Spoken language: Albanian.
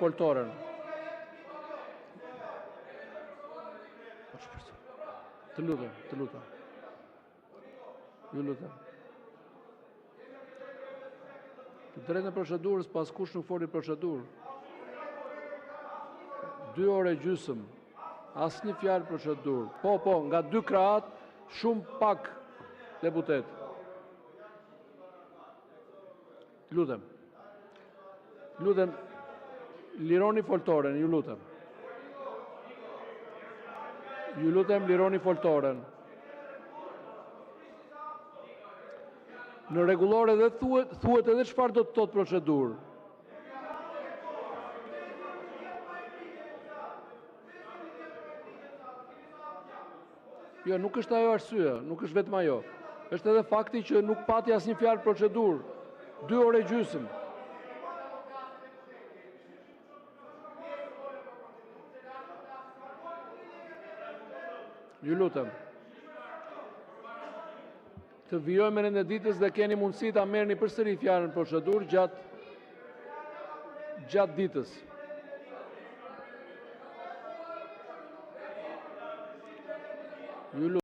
foltoren. Të lutem. Ju lutem. Të drejtën e procedurës, pas kush nuk foli procedurë. 2 orë e gjysmë, asnjë fjalë procedurë. Po, nga 2 krahat, shumë pak deputet. Lutem, lironi foltoren, ju lutem. Ju lutem, lironi foltoren. Në rregullore dhe thuhet edhe çfarë do të thotë procedurë. Jo, nuk është ajo arsye, nuk është vetëm ajo. Është edhe fakti që nuk pati asnjë fjalë procedurë. 2 orë e gjysmë. Ju lutem. Të vijojmë në ditës dhe keni mundësi ta merrni përsëri fjalën procedurë gjatë ditës. Ju lutem.